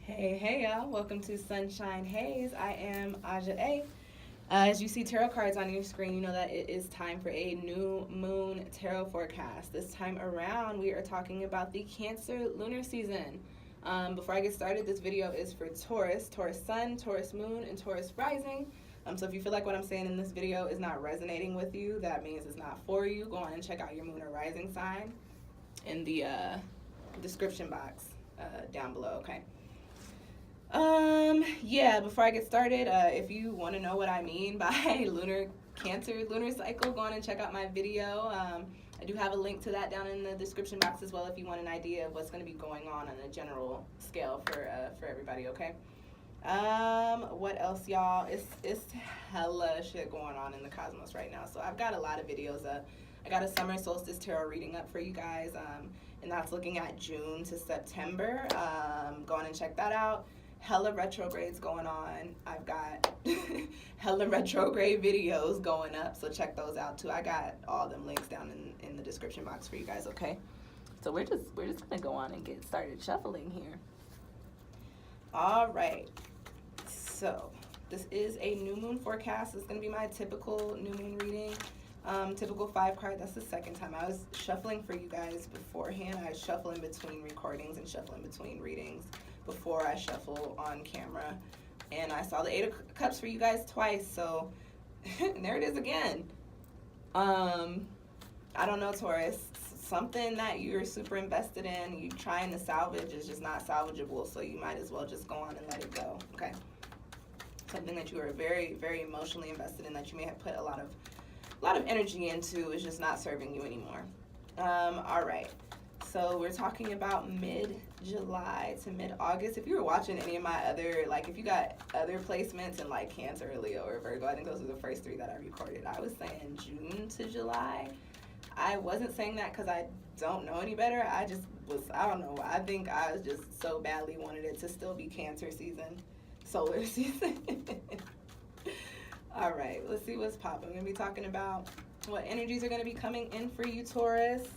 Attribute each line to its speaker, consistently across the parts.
Speaker 1: Hey y'all, welcome to Sunshine Haze. I am Aja A. As you see tarot cards on your screen, you know that it is time for a new moon tarot forecast. This time around, we are talking about the Cancer lunar season. Before I get started, this video is for Taurus, Taurus sun, Taurus moon, and Taurus rising. So if you feel like what I'm saying in this video is not resonating with you, that means it's not for you. Go on and check out your moon or rising sign in the description box down below, okay? Yeah, before I get started, if you want to know what I mean by Cancer lunar cycle, go on and check out my video. I do have a link to that down in the description box as well if you want an idea of what's going to be going on a general scale for everybody, okay? What else, y'all? It's hella shit going on in the cosmos right now, so I've got a lot of videos. I got a summer solstice tarot reading up for you guys, and that's looking at June to September. Go on and check that out. Hella retrogrades going on. I've got hella retrograde videos going up, so check those out too. I got all them links down in the description box for you guys, okay? So we're just gonna go on and get started shuffling here. All right, so this is a new moon forecast. It's gonna be my typical new moon reading. Typical 5 card. That's the second time I was shuffling for you guys beforehand. I shuffle in between recordings and shuffle in between readings before I shuffle on camera, and I saw the 8 of Cups for you guys twice, so there it is again. I don't know, Taurus, something that you're super invested in, you trying to salvage is just not salvageable, so you might as well just go on and let it go, okay? Something that you are very, very emotionally invested in that you may have put a lot of energy into is just not serving you anymore. All right. So we're talking about mid-July to mid-August. If you were watching any of my other, like if you got other placements in like Cancer, Leo, or Virgo, I think those were the first 3 that I recorded. I was saying June to July. I wasn't saying that because I don't know any better. I just was, I don't know. I think I was just so badly wanted it to still be Cancer season, solar season. All right, let's see what's popping. I'm going to be talking about what energies are going to be coming in for you, Taurus.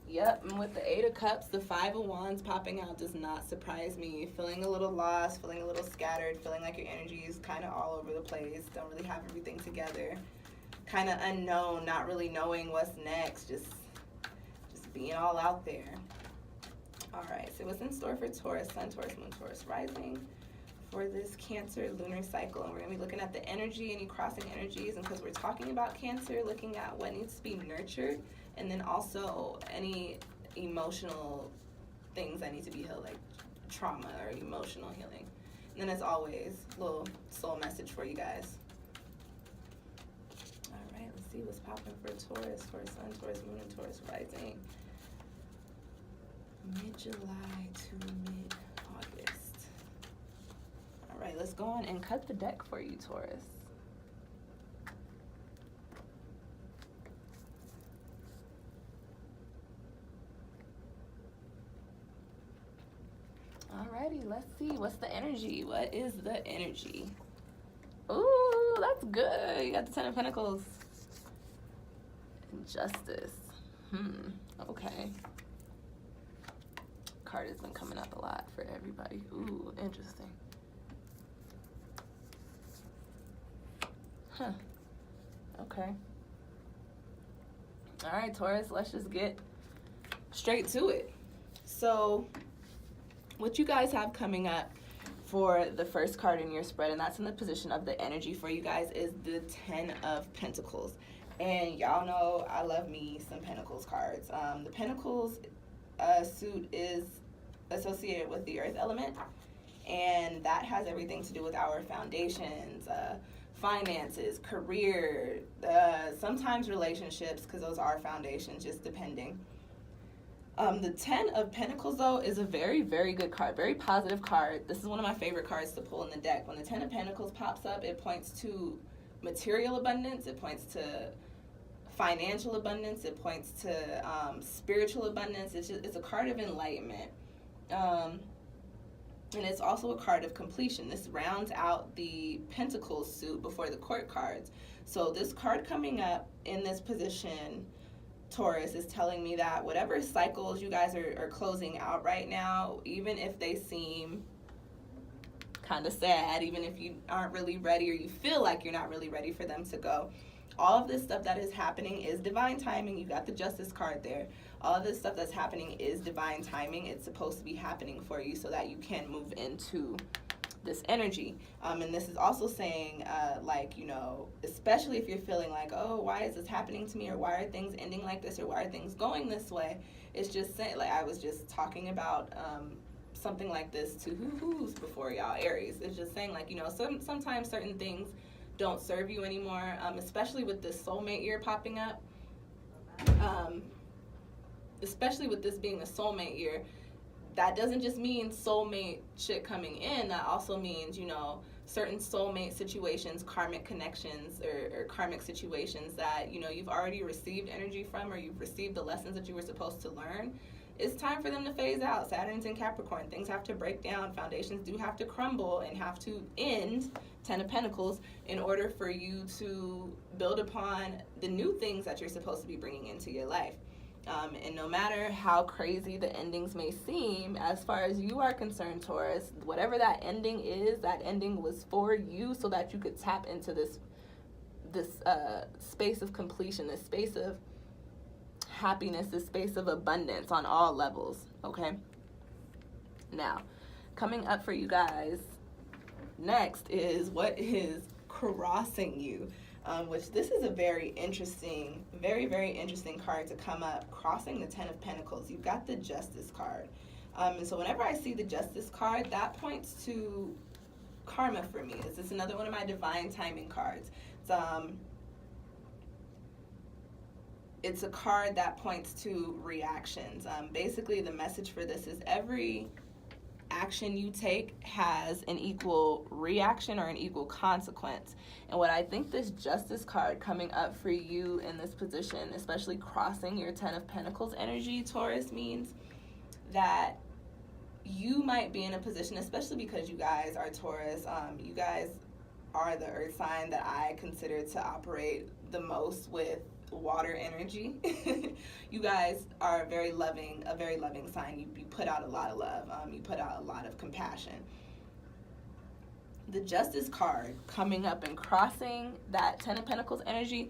Speaker 1: Yep, and with the 8 of Cups, the 5 of Wands popping out does not surprise me. Feeling a little lost, feeling a little scattered, feeling like your energy is kind of all over the place, don't really have everything together. Kind of unknown, not really knowing what's next, just being all out there. All right, so what's in store for Taurus, Sun, Taurus, Moon, Taurus, Rising for this Cancer lunar cycle? And we're going to be looking at the energy, any crossing energies, and because we're talking about Cancer, looking at what needs to be nurtured, and then also any emotional things that need to be healed, like trauma or emotional healing. And then as always, a little soul message for you guys. All right, let's see what's popping for Taurus, for Sun, Taurus, Moon, and Taurus rising. Mid-July to mid-August. All right, let's go on and cut the deck for you, Taurus. Alrighty, let's see. What's the energy? What is the energy? Ooh, that's good. You got the 10 of Pentacles. Justice. Okay. Card has been coming up a lot for everybody. Ooh, interesting. Huh. Okay. All right, Taurus, let's just get straight to it. So, what you guys have coming up for the first card in your spread, and that's in the position of the energy for you guys, is the 10 of Pentacles. And y'all know I love me some Pentacles cards. The Pentacles suit is associated with the earth element, and that has everything to do with our foundations, finances, career, sometimes relationships, because those are foundations, just depending. The 10 of Pentacles, though, is a very, very good card, very positive card. This is one of my favorite cards to pull in the deck. When the 10 of Pentacles pops up, it points to material abundance, it points to financial abundance, it points to spiritual abundance. It's a card of enlightenment. And it's also a card of completion. This rounds out the Pentacles suit before the Court cards. So this card coming up in this position, Taurus, is telling me that whatever cycles you guys are closing out right now, even if they seem kind of sad, even if you aren't really ready or you feel like you're not really ready for them to go. All of this stuff that is happening is divine timing. You got the Justice card there. All of this stuff that's happening is divine timing. It's supposed to be happening for you so that you can move into this energy. And this is also saying, like, you know, especially if you're feeling like, oh, why is this happening to me? Or why are things ending like this? Or why are things going this way? It's just saying, like I was just talking about something like this to who's before y'all, Aries. It's just saying, like, you know, sometimes certain things don't serve you anymore, especially with this soulmate year popping up. Especially with this being a soulmate year, that doesn't just mean soulmate shit coming in. That also means, you know, certain soulmate situations, karmic connections, or karmic situations that, you know, you've already received energy from, or you've received the lessons that you were supposed to learn. It's time for them to phase out. Saturn's in Capricorn. Things have to break down. Foundations do have to crumble and have to end, 10 of Pentacles, in order for you to build upon the new things that you're supposed to be bringing into your life. And no matter how crazy the endings may seem, as far as you are concerned, Taurus, whatever that ending is, that ending was for you so that you could tap into this space of completion, this space of happiness, this space of abundance on all levels, okay? Now, coming up for you guys next is what is crossing you. Which this is a very interesting, very, very interesting card to come up, crossing the 10 of Pentacles. You've got the Justice card. And so whenever I see the Justice card, that points to karma for me. This is another one of my divine timing cards. It's a card that points to reactions. Basically, the message for this is every action you take has an equal reaction or an equal consequence. And what I think this Justice card coming up for you in this position, especially crossing your 10 of Pentacles energy, Taurus, means that you might be in a position, especially because you guys are Taurus, you guys are the earth sign that I consider to operate the most with water energy. You guys are a very loving sign. You put out a lot of love. You put out a lot of compassion. The Justice card coming up and crossing that 10 of Pentacles energy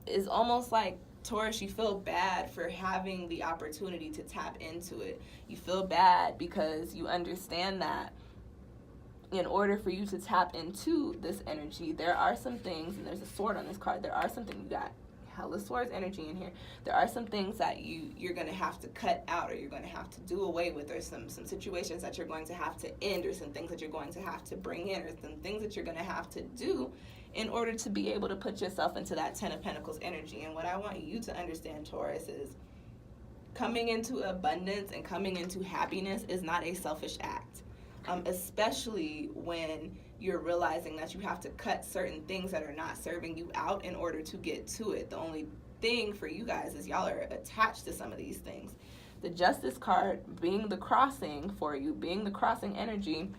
Speaker 1: is almost like, Taurus, you feel bad for having the opportunity to tap into it. You feel bad because you understand that in order for you to tap into this energy, there are some things, and there's a sword on this card, there are some things, you got hella swords energy in here, there are some things that you're going to have to cut out, or you're going to have to do away with, or some situations that you're going to have to end, or some things that you're going to have to bring in, or some things that you're going to have to do in order to be able to put yourself into that 10 of Pentacles energy. And what I want you to understand, Taurus, is coming into abundance and coming into happiness is not a selfish act. Especially when you're realizing that you have to cut certain things that are not serving you out in order to get to it. The only thing for you guys is y'all are attached to some of these things. The Justice card being the crossing for you, being the crossing energy,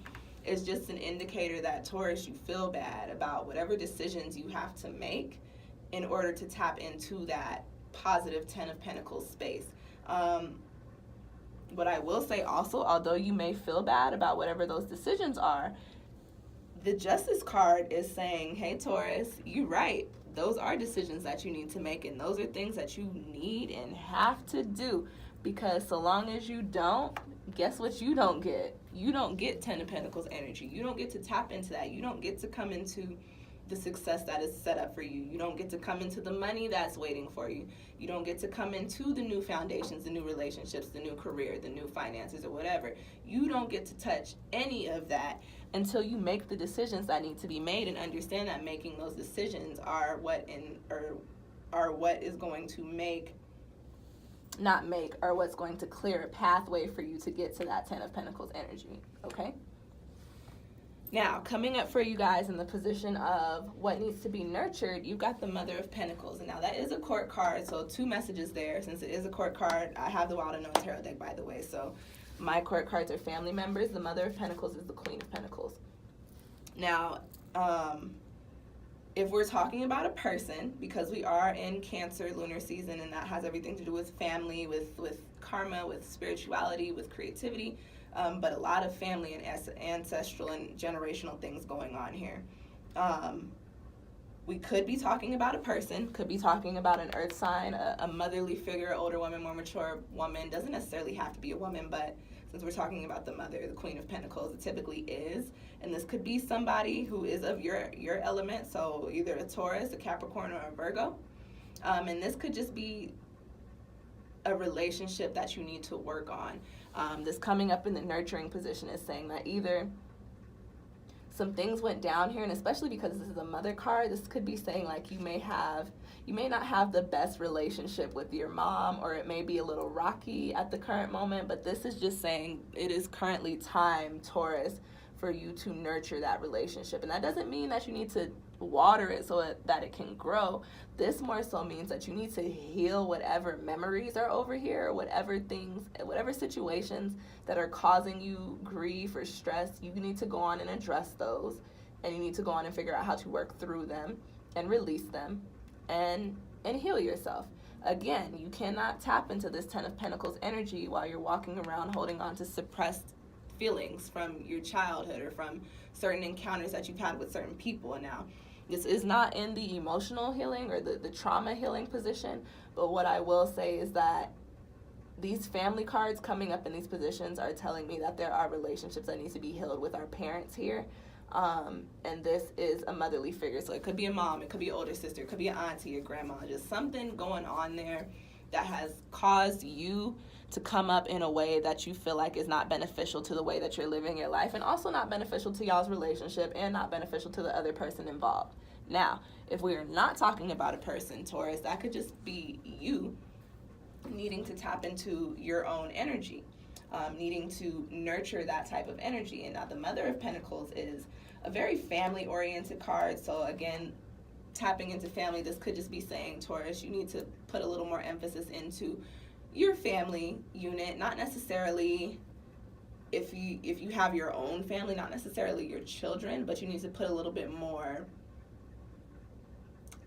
Speaker 1: is just an indicator that, Taurus, you feel bad about whatever decisions you have to make in order to tap into that positive 10 of Pentacles space. But I will say also, although you may feel bad about whatever those decisions are, the Justice card is saying, hey, Taurus, you're right. Those are decisions that you need to make, and those are things that you need and have to do. Because so long as you don't, guess what you don't get? You don't get 10 of Pentacles energy. You don't get to tap into that. You don't get to come into the success that is set up for you. You don't get to come into the money that's waiting for you. You don't get to come into the new foundations, the new relationships, the new career, the new finances, or whatever. You don't get to touch any of that until you make the decisions that need to be made, and understand that making those decisions are what is going to what's going to clear a pathway for you to get to that 10 of Pentacles energy, okay? Now, coming up for you guys in the position of what needs to be nurtured, you've got the Mother of Pentacles. And now that is a court card, so two messages there. Since it is a court card, I have the Wild Unknown Tarot deck, by the way. So my court cards are family members. The Mother of Pentacles is the Queen of Pentacles. Now, if we're talking about a person, because we are in Cancer lunar season, and that has everything to do with family, with karma, with spirituality, with creativity, but a lot of family and ancestral and generational things going on here. We could be talking about a person, could be talking about an earth sign, a motherly figure, older woman, more mature woman. Doesn't necessarily have to be a woman, but since we're talking about the mother, the Queen of Pentacles, it typically is. And this could be somebody who is of your element, so either a Taurus, a Capricorn, or a Virgo. And this could just be a relationship that you need to work on. This coming up in the nurturing position is saying that either some things went down here, and especially because this is a mother card, this could be saying like you may not have the best relationship with your mom, or it may be a little rocky at the current moment, but this is just saying it is currently time, Taurus, for you to nurture that relationship. And that doesn't mean that you need to water it so that it can grow. This more so means that you need to heal whatever memories are over here, whatever things, whatever situations that are causing you grief or stress. You need to go on and address those, and you need to go on and figure out how to work through them and release them and heal yourself. Again, you cannot tap into this Ten of Pentacles energy while you're walking around holding on to suppressed feelings from your childhood or from certain encounters that you've had with certain people. And now, this is not in the emotional healing or the trauma healing position, but what I will say is that these family cards coming up in these positions are telling me that there are relationships that need to be healed with our parents here. And this is a motherly figure, so it could be a mom, it could be an older sister, it could be an auntie, a grandma, just something going on there that has caused you to come up in a way that you feel like is not beneficial to the way that you're living your life, and also not beneficial to y'all's relationship, and not beneficial to the other person involved. Now, if we are not talking about a person, Taurus, that could just be you needing to tap into your own energy, needing to nurture that type of energy. And now the Mother of Pentacles is a very family-oriented card, so again, tapping into family, this could just be saying, Taurus, you need to put a little more emphasis into your family unit, not necessarily if you have your own family, not necessarily your children, but you need to put a little bit more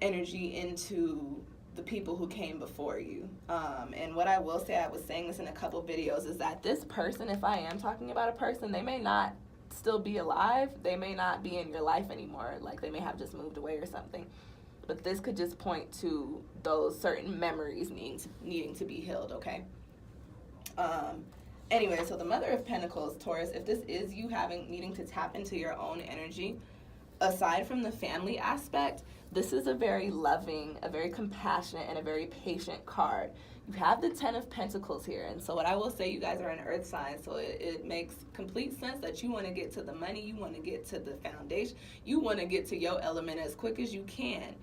Speaker 1: energy into the people who came before you. And what I will say, I was saying this in a couple videos, is that this person, if I am talking about a person, they may not still be alive, they may not be in your life anymore, like they may have just moved away or something. But this could just point to those certain memories needing to be healed, okay? Anyway, so the Mother of Pentacles, Taurus, if this is you needing to tap into your own energy, aside from the family aspect, this is a very loving, a very compassionate, and a very patient card. You have the Ten of Pentacles here, and so what I will say, you guys are an earth sign, so it makes complete sense that you want to get to the money, you want to get to the foundation, you want to get to your element as quick as you can.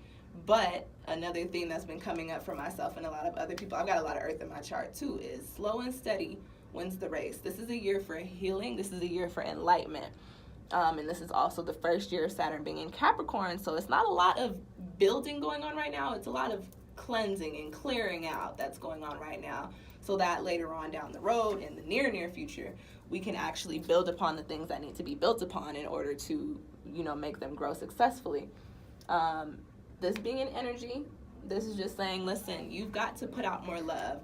Speaker 1: But another thing that's been coming up for myself and a lot of other people, I've got a lot of earth in my chart too, is slow and steady wins the race. This is a year for healing, this is a year for enlightenment. And this is also the first year of Saturn being in Capricorn, so it's not a lot of building going on right now, it's a lot of cleansing and clearing out that's going on right now, so that later on down the road, in the near future, we can actually build upon the things that need to be built upon in order to, make them grow successfully. This being an energy, this is just saying, listen, you've got to put out more love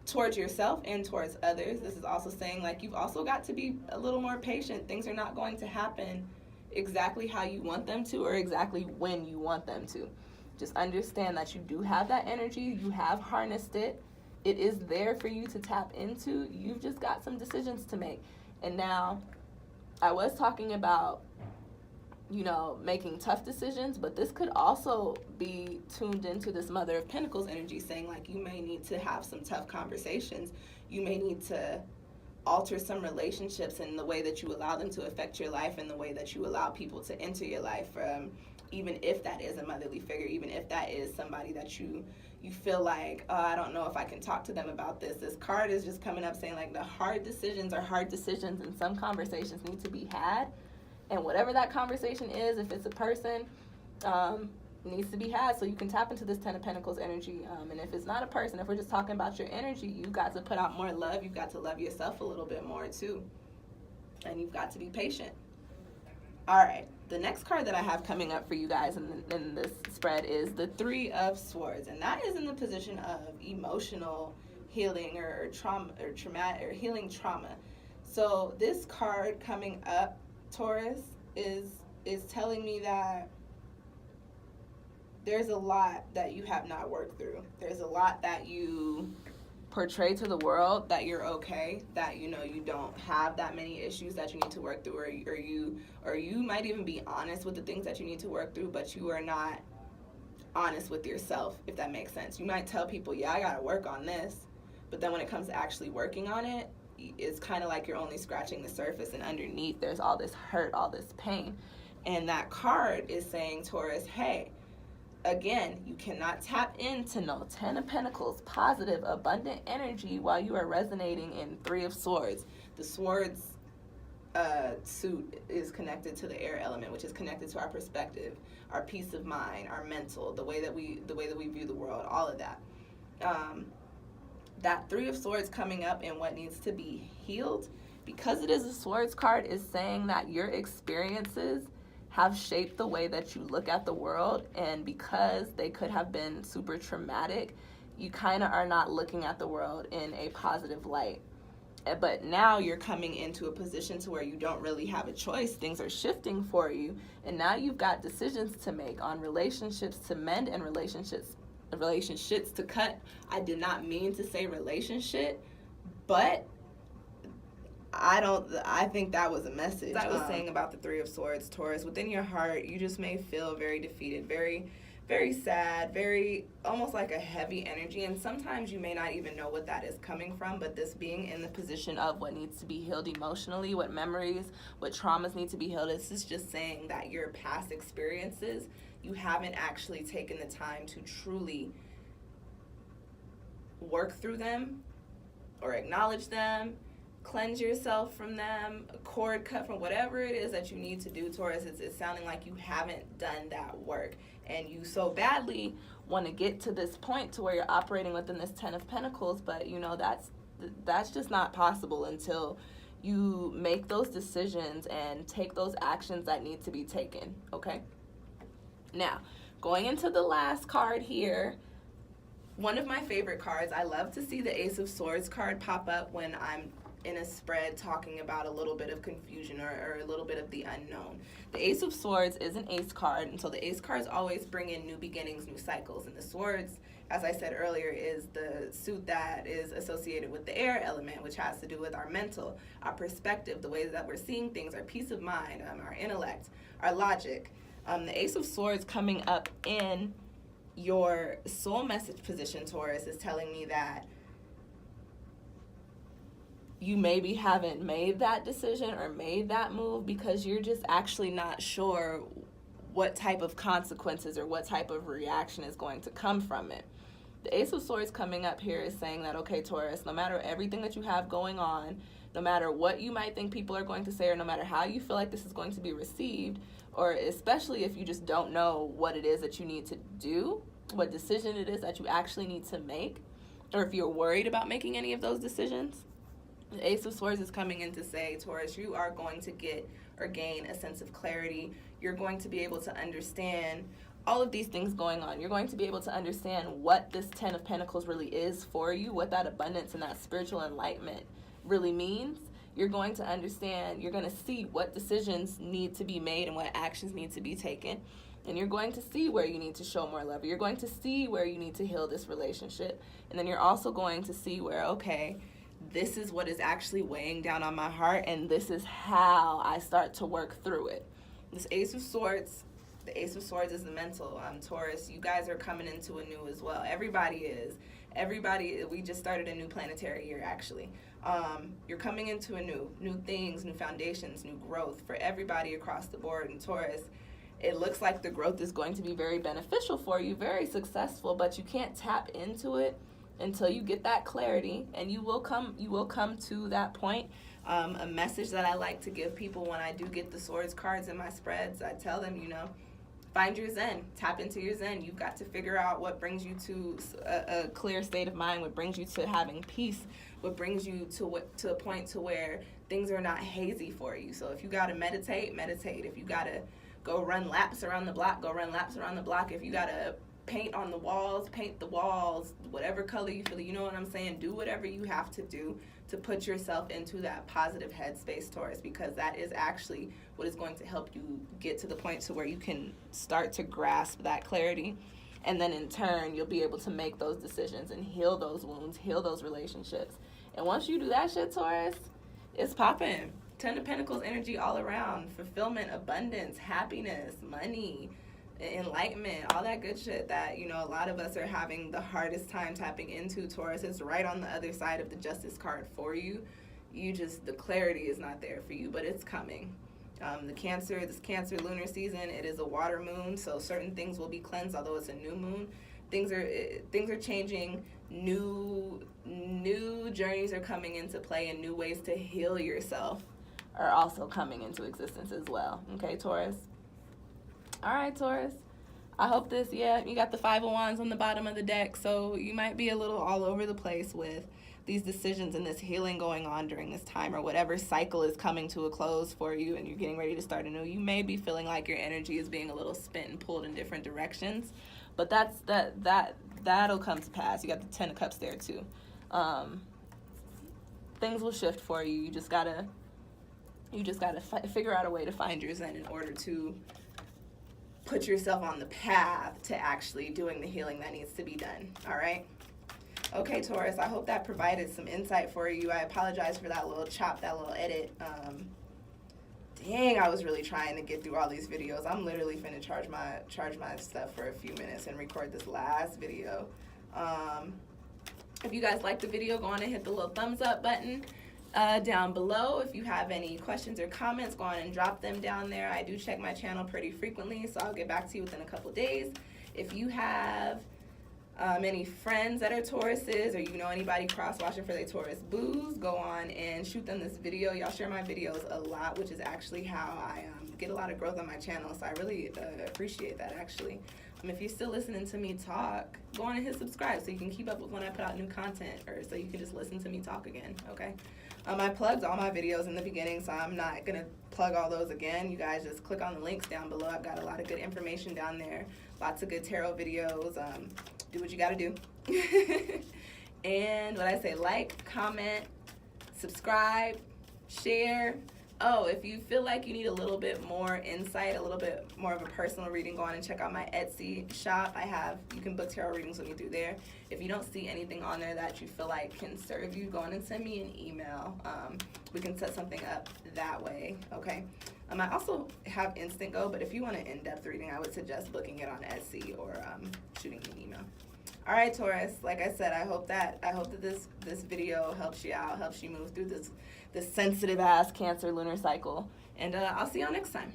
Speaker 1: towards yourself and towards others. This is also saying, like, you've also got to be a little more patient. Things are not going to happen exactly how you want them to, or exactly when you want them to. Just understand that you do have that energy, you have harnessed it, it is there for you to tap into. You've just got some decisions to make. And now, I was talking about making tough decisions, but this could also be tuned into this Mother of Pentacles energy, saying like you may need to have some tough conversations. You may need to alter some relationships in the way that you allow them to affect your life and the way that you allow people to enter your life, even if that is a motherly figure, even if that is somebody that you feel like, oh, I don't know if I can talk to them about this. This card is just coming up saying like the hard decisions are hard decisions, and some conversations need to be had. And whatever that conversation is, if it's a person, needs to be had so you can tap into this Ten of Pentacles energy. And if it's not a person, if we're just talking about your energy, you've got to put out more love. You've got to love yourself a little bit more too. And you've got to be patient. All right. The next card that I have coming up for you guys in this spread is the Three of Swords. And that is in the position of emotional healing or trauma or healing trauma. So this card coming up, Taurus, is telling me that there's a lot that you have not worked through. There's a lot that you portray to the world that you're okay, that you don't have that many issues that you need to work through, or you might even be honest with the things that you need to work through, but you are not honest with yourself, if that makes sense. You might tell people, yeah, I gotta work on this, but then when it comes to actually working on it, it's kind of like you're only scratching the surface, and underneath there's all this hurt, all this pain. And that card is saying, Taurus, hey, again, you cannot tap into no 10 of Pentacles, positive, abundant energy while you are resonating in 3 of Swords. The Swords suit is connected to the air element, which is connected to our perspective, our peace of mind, our mental, the way that we view the world, all of that. That 3 of Swords coming up and what needs to be healed, because it is a Swords card, is saying that your experiences have shaped the way that you look at the world, and because they could have been super traumatic, you kind of are not looking at the world in a positive light. But now you're coming into a position to where you don't really have a choice. Things are shifting for you, and now you've got decisions to make on relationships to mend and relationships to cut. I did not mean to say relationship, but I think that was a message. I was saying about the 3 of Swords, Taurus, within your heart, you just may feel very defeated, very, very sad, very almost like a heavy energy. And sometimes you may not even know what that is coming from, but this being in the position of what needs to be healed emotionally, what memories, what traumas need to be healed, this is just saying that your past experiences, you haven't actually taken the time to truly work through them or acknowledge them, cleanse yourself from them, cord cut from whatever it is that you need to do, Taurus. It's sounding like you haven't done that work, and you so badly want to get to this point to where you're operating within this 10 of Pentacles, but that's just not possible until you make those decisions and take those actions that need to be taken, okay? Now, going into the last card here, one of my favorite cards, I love to see the Ace of Swords card pop up when I'm in a spread talking about a little bit of confusion or a little bit of the unknown. The Ace of Swords is an ace card, and so the ace cards always bring in new beginnings, new cycles. And the swords, as I said earlier, is the suit that is associated with the air element, which has to do with our mental, our perspective, the ways that we're seeing things, our peace of mind, our intellect, our logic. The Ace of Swords coming up in your soul message position, Taurus, is telling me that you maybe haven't made that decision or made that move because you're just actually not sure what type of consequences or what type of reaction is going to come from it. The Ace of Swords coming up here is saying that, okay, Taurus, no matter everything that you have going on, no matter what you might think people are going to say, or no matter how you feel like this is going to be received, or especially if you just don't know what it is that you need to do, what decision it is that you actually need to make, or if you're worried about making any of those decisions, the Ace of Swords is coming in to say, Taurus, you are going to get or gain a sense of clarity. You're going to be able to understand all of these things going on. You're going to be able to understand what this 10 of Pentacles really is for you, what that abundance and that spiritual enlightenment really means. You're going to understand, you're going to see what decisions need to be made and what actions need to be taken. And you're going to see where you need to show more love. You're going to see where you need to heal this relationship. And then you're also going to see where, okay, this is what is actually weighing down on my heart, and this is how I start to work through it. This Ace of Swords, the Ace of Swords is the mental. Taurus, you guys are coming into a new as well. Everybody is. Everybody, we just started a new planetary year, actually. You're coming into a new things, new foundations, new growth for everybody across the board. And Taurus, it looks like the growth is going to be very beneficial for you, very successful, but you can't tap into it until you get that clarity, and you will come to that point. A message that I like to give people when I do get the Swords cards in my spreads, I tell them, find your zen, tap into your zen. You've got to figure out what brings you to a clear state of mind, what brings you to having peace, what brings you to a point to where things are not hazy for you. So if you got to meditate. If you got to go run laps around the block, go run laps around the block. If you got to paint the walls, whatever color you feel, you know what I'm saying? Do whatever you have to do to put yourself into that positive headspace, Taurus, because that is actually what is going to help you get to the point to where you can start to grasp that clarity. And then in turn, you'll be able to make those decisions and heal those wounds, heal those relationships. And once you do that shit, Taurus, it's popping. 10 of Pentacles energy all around. Fulfillment, abundance, happiness, money, enlightenment, all that good shit that, you know, a lot of us are having the hardest time tapping into, Taurus. It's right on the other side of the Justice card for you. The clarity is not there for you, but it's coming. This Cancer lunar season, it is a water moon, so certain things will be cleansed, although it's a new moon. Things are changing. New journeys are coming into play, and new ways to heal yourself are also coming into existence as well. Okay, Taurus? All right, Taurus. I hope this, you got the Five of Wands on the bottom of the deck, so you might be a little all over the place with these decisions and this healing going on during this time, or whatever cycle is coming to a close for you and you're getting ready to start anew. You may be feeling like your energy is being a little spent and pulled in different directions, but that'll come to pass. You got the Ten of Cups there too. Things will shift for you. You just gotta figure out a way to find your zen in order to put yourself on the path to actually doing the healing that needs to be done. All right? Okay, Taurus, I hope that provided some insight for you. I apologize for that little chop, that little edit. Dang, I was really trying to get through all these videos. I'm literally finna charge my stuff for a few minutes and record this last video. If you guys liked the video, go on and hit the little thumbs up button down below. If you have any questions or comments, go on and drop them down there. I do check my channel pretty frequently, so I'll get back to you within a couple days. If you have any friends that are Tauruses, or you know anybody cross-watching for their Taurus boos, go on and shoot them this video. Y'all share my videos a lot, which is actually how I get a lot of growth on my channel, so I really appreciate that, actually. If you're still listening to me talk, go on and hit subscribe so you can keep up with when I put out new content, or so you can just listen to me talk again, okay? I plugged all my videos in the beginning, so I'm not going to plug all those again. You guys just click on the links down below. I've got a lot of good information down there, lots of good tarot videos. Do what you got to do. And what I say, like, comment, subscribe, share. Oh, if you feel like you need a little bit more insight, a little bit more of a personal reading, go on and check out my Etsy shop. You can book tarot readings with me through there. If you don't see anything on there that you feel like can serve you, go on and send me an email. We can set something up that way, okay? I also have Instantgo, but if you want an in-depth reading, I would suggest booking it on Etsy or shooting me an email. All right, Taurus, like I said, I hope that this video helps you out, helps you move through this sensitive ass Cancer lunar cycle, and I'll see y'all next time.